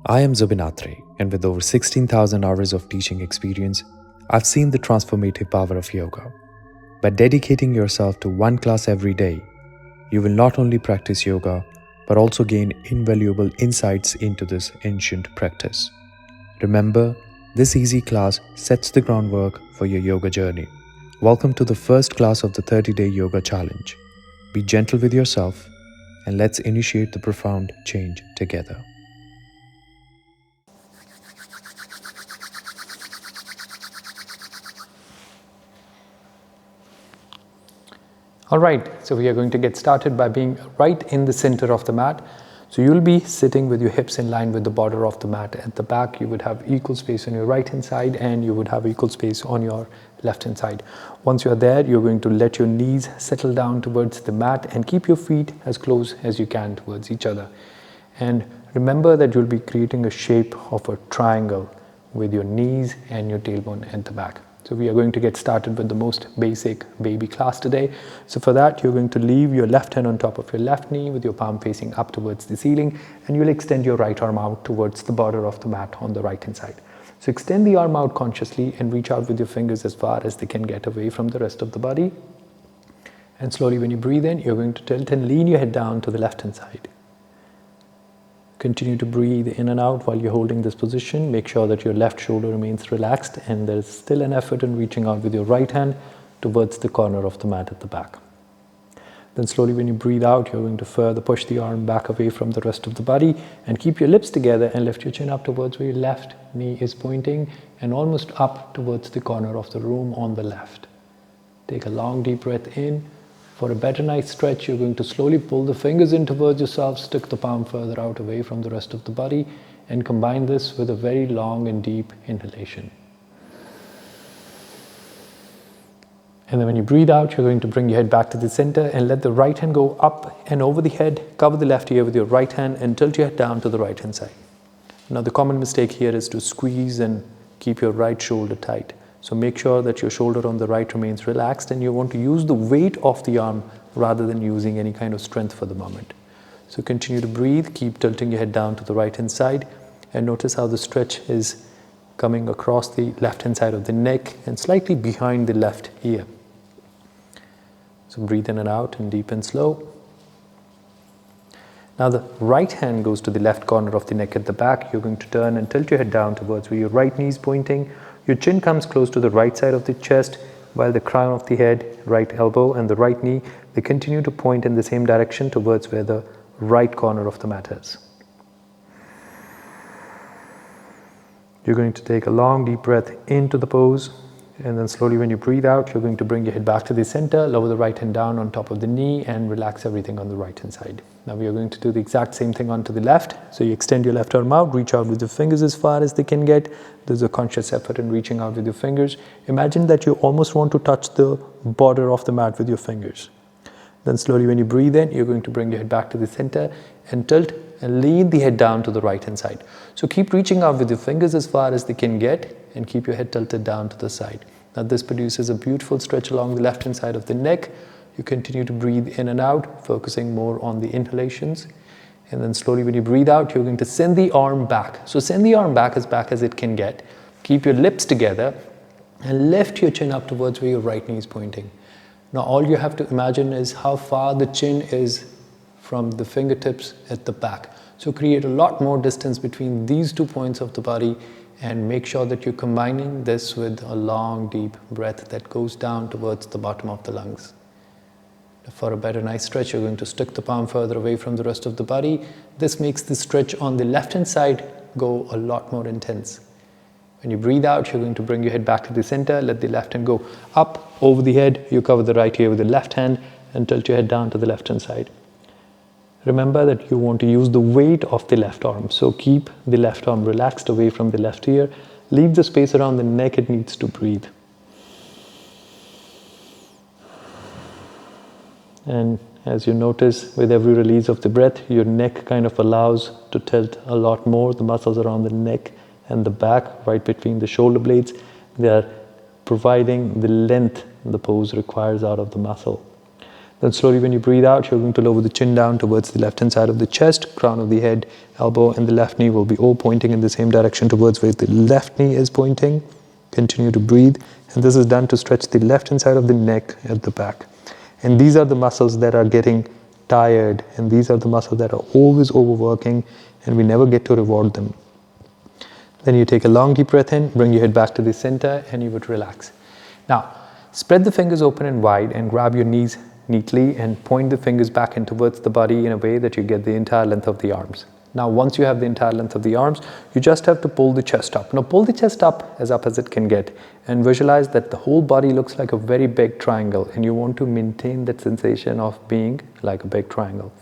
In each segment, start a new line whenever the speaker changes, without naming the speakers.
I am Zubinatre, and with over 16,000 hours of teaching experience, I've seen the transformative power of yoga. By dedicating yourself to one class every day, you will not only practice yoga, but also gain invaluable insights into this ancient practice. Remember, this easy class sets the groundwork for your yoga journey. Welcome to the first class of the 30-day yoga challenge. Be gentle with yourself, and let's initiate the profound change together.
Alright, so we are going to get started by being right in the center of the mat. So you'll be sitting with your hips in line with the border of the mat. At the back, you would have equal space on your right hand side and you would have equal space on your left hand side. Once you're there, you're going to let your knees settle down towards the mat and keep your feet as close as you can towards each other. And remember that you'll be creating a shape of a triangle with your knees and your tailbone at the back. So we are going to get started with the most basic baby class today. So for that, you're going to leave your left hand on top of your left knee with your palm facing up towards the ceiling, and you'll extend your right arm out towards the border of the mat on the right hand side. So extend the arm out consciously and reach out with your fingers as far as they can get away from the rest of the body. And slowly when you breathe in, you're going to tilt and lean your head down to the left hand side. Continue to breathe in and out while you're holding this position. Make sure that your left shoulder remains relaxed and there's still an effort in reaching out with your right hand towards the corner of the mat at the back. Then slowly when you breathe out, you're going to further push the arm back away from the rest of the body and keep your lips together and lift your chin up towards where your left knee is pointing and almost up towards the corner of the room on the left. Take a long deep breath in. For a better night's stretch, you're going to slowly pull the fingers in towards yourself, stick the palm further out away from the rest of the body, and combine this with a very long and deep inhalation. And then when you breathe out, you're going to bring your head back to the center and let the right hand go up and over the head, cover the left ear with your right hand and tilt your head down to the right hand side. Now the common mistake here is to squeeze and keep your right shoulder tight. So make sure that your shoulder on the right remains relaxed and you want to use the weight of the arm rather than using any kind of strength for the moment. So continue to breathe, keep tilting your head down to the right hand side and notice how the stretch is coming across the left hand side of the neck and slightly behind the left ear. So breathe in and out and deep and slow. Now the right hand goes to the left corner of the neck at the back. You're going to turn and tilt your head down towards where your right knee is pointing. Your chin comes close to the right side of the chest while the crown of the head, right elbow and the right knee, they continue to point in the same direction towards where the right corner of the mat is. You're going to take a long deep breath into the pose and then slowly when you breathe out, you're going to bring your head back to the center, lower the right hand down on top of the knee and relax everything on the right hand side. Now we are going to do the exact same thing onto the left. So you extend your left arm out, reach out with your fingers as far as they can get. There's a conscious effort in reaching out with your fingers. Imagine that you almost want to touch the border of the mat with your fingers. Then slowly when you breathe in, you're going to bring your head back to the center and tilt and lean the head down to the right hand side. So keep reaching out with your fingers as far as they can get and keep your head tilted down to the side. Now this produces a beautiful stretch along the left hand side of the neck. You continue to breathe in and out, focusing more on the inhalations. And then slowly when you breathe out, you're going to send the arm back. So send the arm back as it can get. Keep your lips together and lift your chin up towards where your right knee is pointing. Now all you have to imagine is how far the chin is from the fingertips at the back. So create a lot more distance between these 2 points of the body and make sure that you're combining this with a long deep breath that goes down towards the bottom of the lungs. For a better night's stretch, you're going to stick the palm further away from the rest of the body. This makes the stretch on the left hand side go a lot more intense. When you breathe out, you're going to bring your head back to the center, let the left hand go up over the head. You cover the right ear with the left hand and tilt your head down to the left hand side. Remember that you want to use the weight of the left arm. So keep the left arm relaxed away from the left ear. Leave the space around the neck it needs to breathe. And as you notice, with every release of the breath, your neck kind of allows to tilt a lot more. The muscles around the neck and the back, right between the shoulder blades, they are providing the length the pose requires out of the muscle. Then slowly when you breathe out, you're going to lower the chin down towards the left hand side of the chest, crown of the head, elbow and the left knee will be all pointing in the same direction towards where the left knee is pointing. Continue to breathe, and this is done to stretch the left hand side of the neck at the back. And these are the muscles that are getting tired, and these are the muscles that are always overworking, and we never get to reward them. Then you take a long deep breath in, bring your head back to the center, and you would relax. Now, spread the fingers open and wide and grab your knees neatly and point the fingers back in towards the body in a way that you get the entire length of the arms. Now, once you have the entire length of the arms, you just have to pull the chest up. Now, pull the chest up as it can get, and visualize that the whole body looks like a very big triangle, and you want to maintain that sensation of being like a big triangle.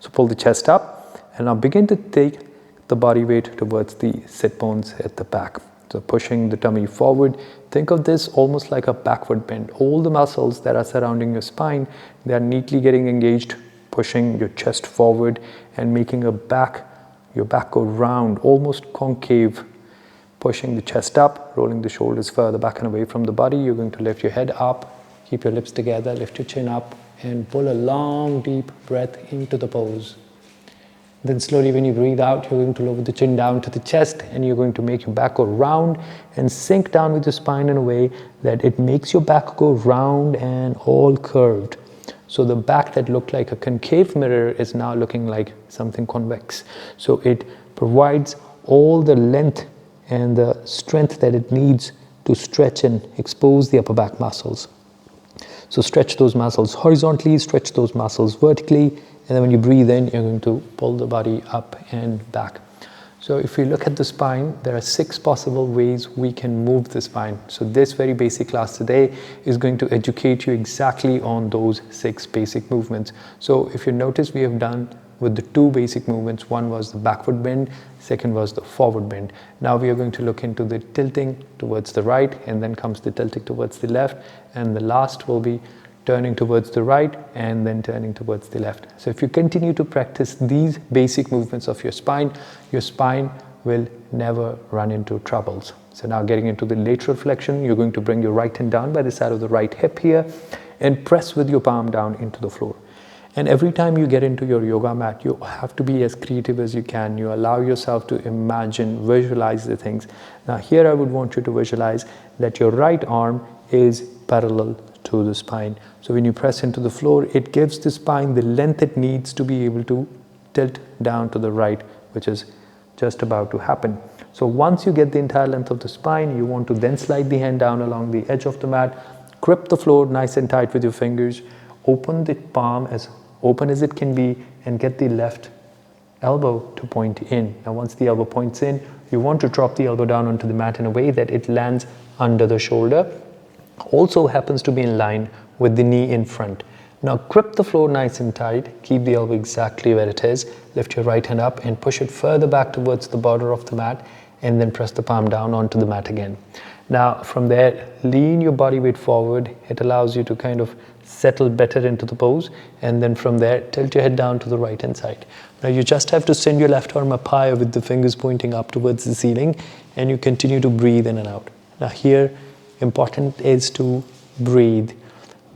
So pull the chest up, and now begin to take the body weight towards the sit bones at the back. So pushing the tummy forward. Think of this almost like a backward bend. All the muscles that are surrounding your spine, they are neatly getting engaged, pushing your chest forward and making your back go round, almost concave, pushing the chest up, rolling the shoulders further back and away from the body. You're going to lift your head up, keep your lips together, lift your chin up, and pull a long, deep breath into the pose. Then slowly when you breathe out, you're going to lower the chin down to the chest, and you're going to make your back go round and sink down with your spine in a way that it makes your back go round and all curved. So the back that looked like a concave mirror is now looking like something convex. So it provides all the length and the strength that it needs to stretch and expose the upper back muscles. So stretch those muscles horizontally, stretch those muscles vertically, and then when you breathe in, you're going to pull the body up and back. So if you look at the spine, there are 6 possible ways we can move the spine. So this very basic class today is going to educate you exactly on those 6 basic movements. So if you notice, we have done with the 2 basic movements. One was the backward bend, second was the forward bend. Now we are going to look into the tilting towards the right, and then comes the tilting towards the left, and the last will be turning towards the right and then turning towards the left. So if you continue to practice these basic movements of your spine will never run into troubles. So now getting into the lateral flexion, you're going to bring your right hand down by the side of the right hip here and press with your palm down into the floor. And every time you get into your yoga mat, you have to be as creative as you can. You allow yourself to imagine, visualize the things. Now here I would want you to visualize that your right arm is parallel to the spine. So when you press into the floor, it gives the spine the length it needs to be able to tilt down to the right, which is just about to happen. So once you get the entire length of the spine, you want to then slide the hand down along the edge of the mat, grip the floor nice and tight with your fingers, open the palm as open as it can be, and get the left elbow to point in. Now once the elbow points in, you want to drop the elbow down onto the mat in a way that it lands under the shoulder. Also happens to be in line with the knee in front. Now grip the floor nice and tight, keep the elbow exactly where it is, lift your right hand up and push it further back towards the border of the mat, and then press the palm down onto the mat again. Now from there, lean your body weight forward. It allows you to kind of settle better into the pose, and then from there, tilt your head down to the right hand side. Now you just have to send your left arm up higher with the fingers pointing up towards the ceiling, and you continue to breathe in and out. Now here, important is to breathe.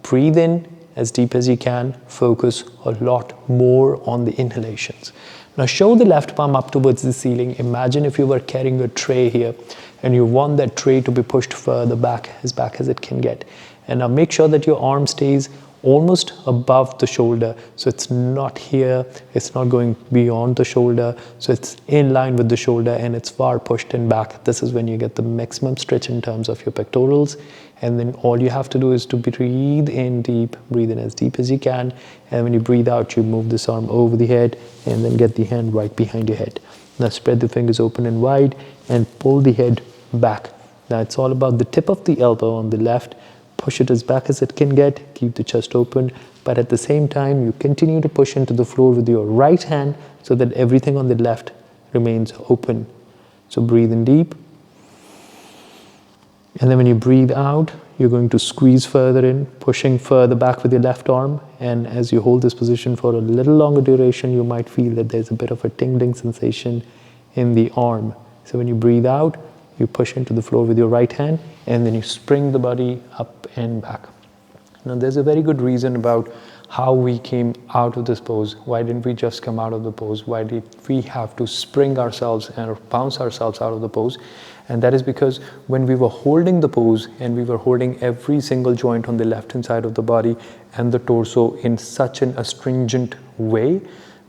Breathe in as deep as you can. Focus a lot more on the inhalations. Now show the left palm up towards the ceiling. Imagine if you were carrying a tray here and you want that tray to be pushed further back as it can get. And now make sure that your arm stays almost above the shoulder. So it's not here, it's not going beyond the shoulder. So it's in line with the shoulder and it's far pushed in back. This is when you get the maximum stretch in terms of your pectorals. And then all you have to do is to breathe in deep, breathe in as deep as you can. And when you breathe out, you move this arm over the head and then get the hand right behind your head. Now spread the fingers open and wide and pull the head back. Now it's all about the tip of the elbow on the left. Push it as back as it can get, keep the chest open, but at the same time, you continue to push into the floor with your right hand so that everything on the left remains open. So breathe in deep. And then when you breathe out, you're going to squeeze further in, pushing further back with your left arm. And as you hold this position for a little longer duration, you might feel that there's a bit of a tingling sensation in the arm. So when you breathe out, you push into the floor with your right hand, and then you spring the body up and back. Now there's a very good reason about how we came out of this pose. Why didn't we just come out of the pose? Why did we have to spring ourselves and bounce ourselves out of the pose? And that is because when we were holding the pose and we were holding every single joint on the left hand side of the body and the torso in such an astringent way,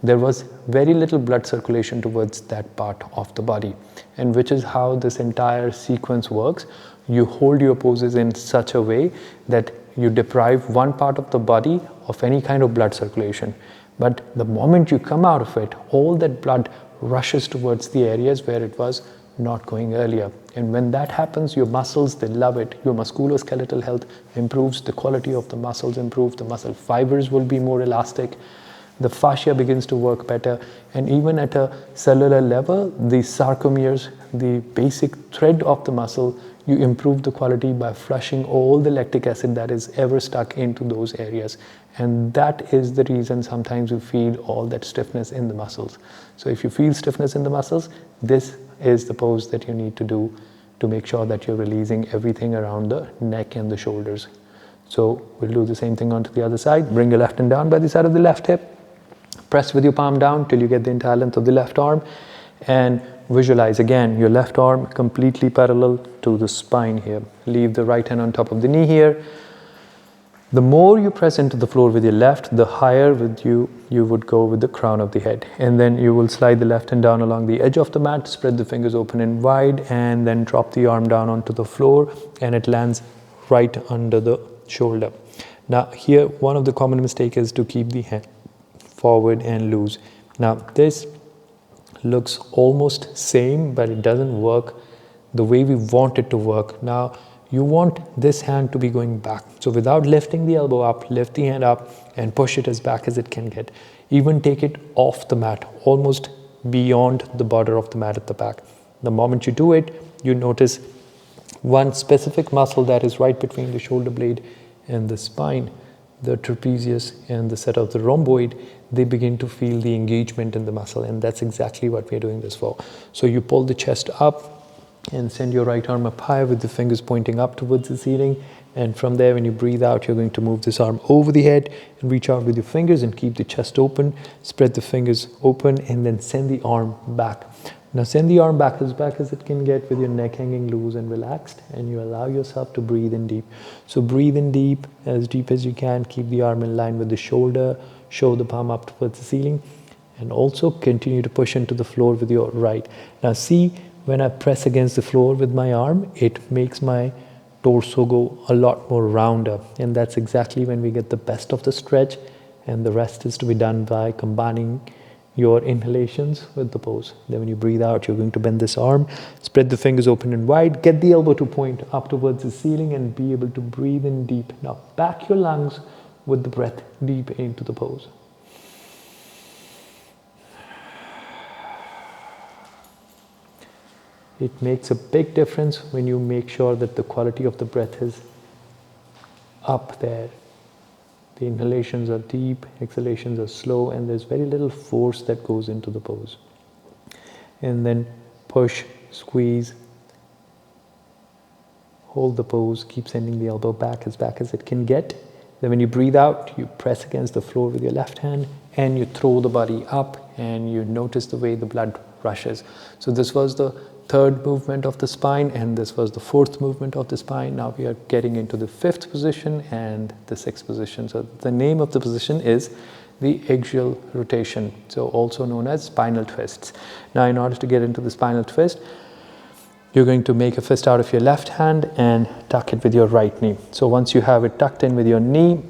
there was very little blood circulation towards that part of the body, and which is how this entire sequence works. You hold your poses in such a way that you deprive one part of the body of any kind of blood circulation, but the moment you come out of it, all that blood rushes towards the areas where it was not going earlier. And when that happens, your muscles, they love it. Your musculoskeletal health improves, the quality of the muscles improves, the muscle fibers will be more elastic, the fascia begins to work better, and even at a cellular level, the sarcomeres, the basic thread of the muscle, you improve the quality by flushing all the lactic acid that is ever stuck into those areas. And that is the reason sometimes you feel all that stiffness in the muscles. So if you feel stiffness in the muscles, this is the pose that you need to do to make sure that you're releasing everything around the neck and the shoulders. So we'll do the same thing onto the other side. Bring your left hand down by the side of the left hip. Press with your palm down till you get the entire length of the left arm, and visualize again your left arm completely parallel to the spine here. Leave the right hand on top of the knee here. The more you press into the floor with your left, the higher you would go with the crown of the head. And then you will slide the left hand down along the edge of the mat, spread the fingers open and wide, and then drop the arm down onto the floor, and it lands right under the shoulder. Now here, one of the common mistakes is to keep the hand forward and loose. Now this looks almost same, but it doesn't work the way we want it to work. Now you want this hand to be going back. So without lifting the elbow up, lift the hand up and push it as back as it can get. Even take it off the mat, almost beyond the border of the mat at the back. The moment you do it, you notice one specific muscle that is right between the shoulder blade and the spine, the trapezius and the set of the rhomboid, they begin to feel the engagement in the muscle, and that's exactly what we're doing this for. So you pull the chest up and send your right arm up high with the fingers pointing up towards the ceiling, and from there, when you breathe out, you're going to move this arm over the head and reach out with your fingers and keep the chest open, spread the fingers open, and then send the arm back. Now send the arm back as it can get with your neck hanging loose and relaxed, and you allow yourself to breathe in deep. So breathe in deep as you can. Keep the arm in line with the shoulder, show the palm up towards the ceiling, and also continue to push into the floor with your right. Now see, when I press against the floor with my arm, it makes my torso go a lot more rounder, and that's exactly when we get the best of the stretch, and the rest is to be done by combining your inhalations with the pose. Then when you breathe out, you're going to bend this arm, spread the fingers open and wide, get the elbow to point up towards the ceiling, and be able to breathe in deep. Now back your lungs with the breath deep into the pose. It makes a big difference when you make sure that the quality of the breath is up there. The inhalations are deep, exhalations are slow, and there's very little force that goes into the pose. And then push, squeeze, hold the pose, keep sending the elbow back as it can get. Then when you breathe out, you press against the floor with your left hand, and you throw the body up, and you notice the way the blood rushes. So this was the third movement of the spine, and this was the fourth movement of the spine. Now we are getting into the fifth position and the sixth position. So the name of the position is the axial rotation, so also known as spinal twists. Now in order to get into the spinal twist, you're going to make a fist out of your left hand and tuck it with your right knee. So once you have it tucked in with your knee,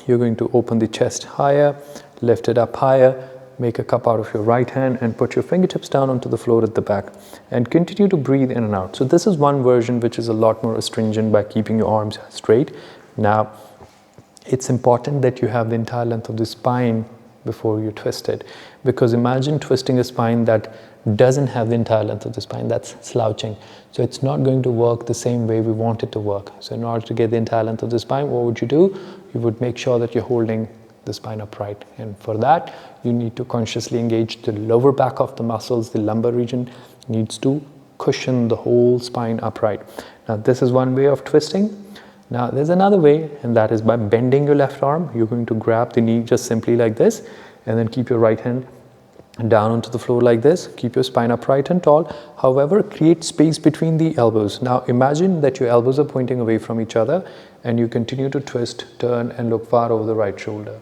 you're going to open the chest higher, lift it up higher, make a cup out of your right hand, and put your fingertips down onto the floor at the back, and continue to breathe in and out. So this is one version which is a lot more astringent by keeping your arms straight. Now it's important that you have the entire length of the spine before you twist it, because imagine twisting a spine that doesn't have the entire length of the spine, that's slouching. So it's not going to work the same way we want it to work. So in order to get the entire length of the spine, what would you do? You would make sure that you're holding the spine upright, and for that you need to consciously engage the lower back of the muscles. The lumbar region needs to cushion the whole spine upright. Now this is one way of twisting. Now there's another way, and that is by bending your left arm. You're going to grab the knee just simply like this, and then keep your right hand down onto the floor like this. Keep your spine upright and tall. However, create space between the elbows. Now imagine that your elbows are pointing away from each other, and you continue to twist, turn, and look far over the right shoulder.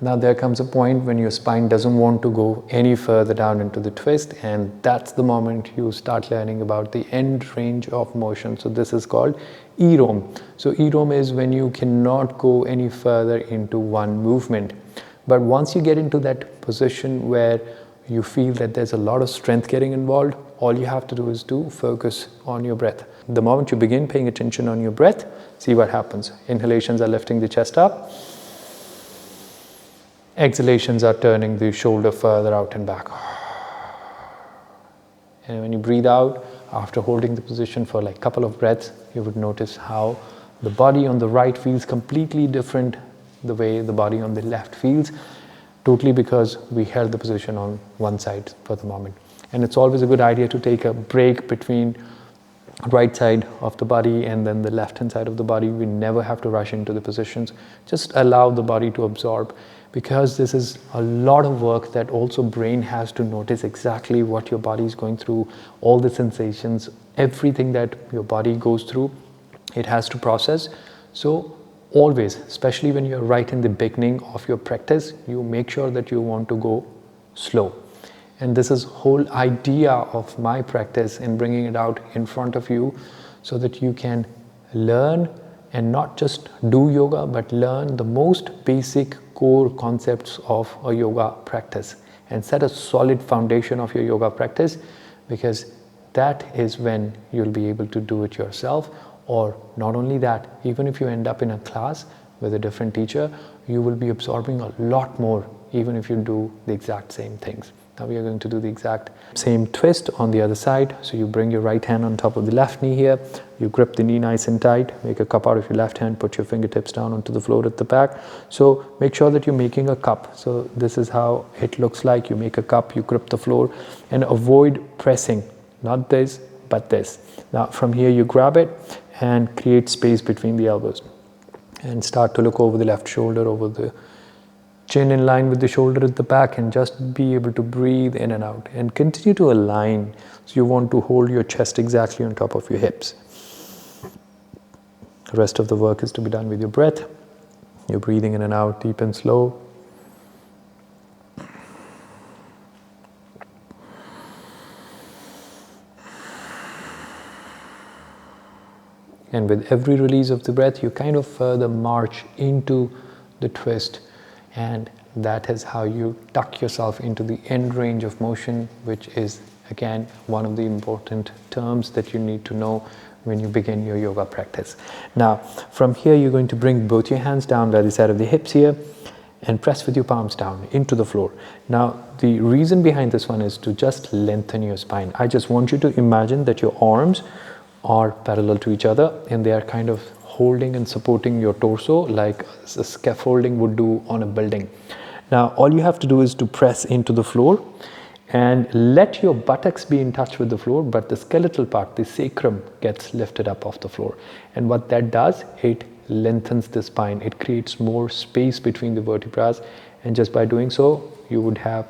Now there comes a point when your spine doesn't want to go any further down into the twist, and that's the moment you start learning about the end range of motion. So this is called E-ROM. So E-ROM is when you cannot go any further into one movement. But once you get into that position where you feel that there's a lot of strength getting involved, all you have to do is to focus on your breath. The moment you begin paying attention on your breath, see what happens. Inhalations are lifting the chest up. Exhalations are turning the shoulder further out and back. And when you breathe out, after holding the position for like a couple of breaths, you would notice how the body on the right feels completely different the way the body on the left feels, totally because we held the position on one side for the moment. And it's always a good idea to take a break between right side of the body and then the left hand side of the body. We never have to rush into the positions. Just allow the body to absorb, because this is a lot of work that also brain has to notice exactly what your body is going through, all the sensations, everything that your body goes through, it has to process. So always, especially when you're right in the beginning of your practice, you make sure that you want to go slow. And this is whole idea of my practice in bringing it out in front of you, so that you can learn and not just do yoga, but learn the most basic core concepts of a yoga practice and set a solid foundation of your yoga practice, because that is when you'll be able to do it yourself. Or not only that, even if you end up in a class with a different teacher, you will be absorbing a lot more, even if you do the exact same things. Now we are going to do the exact same twist on the other side. So you bring your right hand on top of the left knee here. You grip the knee nice and tight. Make a cup out of your left hand. Put your fingertips down onto the floor at the back. So make sure that you're making a cup. So this is how it looks like. You make a cup, you grip the floor, and avoid pressing. Not this, but this. Now from here you grab it and create space between the elbows. And start to look over the left shoulder, over the chin in line with the shoulder at the back, and just be able to breathe in and out and continue to align. So you want to hold your chest exactly on top of your hips. The rest of the work is to be done with your breath. You're breathing in and out, deep and slow. And with every release of the breath, you kind of further march into the twist. And that is how you tuck yourself into the end range of motion, which is, again, one of the important terms that you need to know when you begin your yoga practice. Now, from here, you're going to bring both your hands down by the side of the hips here and press with your palms down into the floor. Now, the reason behind this one is to just lengthen your spine. I just want you to imagine that your arms are parallel to each other, and they are kind of holding and supporting your torso like a scaffolding would do on a building. Now all you have to do is to press into the floor and let your buttocks be in touch with the floor, but the skeletal part, the sacrum, gets lifted up off the floor. And what that does, it lengthens the spine. It creates more space between the vertebrae, and just by doing so, you would have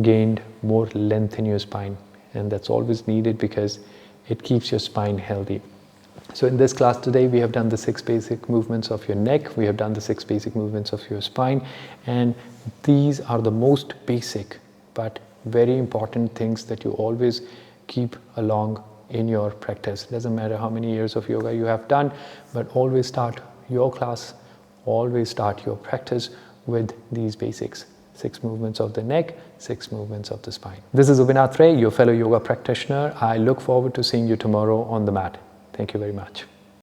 gained more length in your spine. And that's always needed because it keeps your spine healthy. So in this class today, we have done the 6 basic movements of your neck, we have done the 6 basic movements of your spine, and these are the most basic but very important things that you always keep along in your practice. Doesn't matter how many years of yoga you have done, but always start your class, always start your practice with these basics. 6 movements of the neck, 6 movements of the spine. This is Abhinath Ray, your fellow yoga practitioner. I look forward to seeing you tomorrow on the mat. Thank you very much.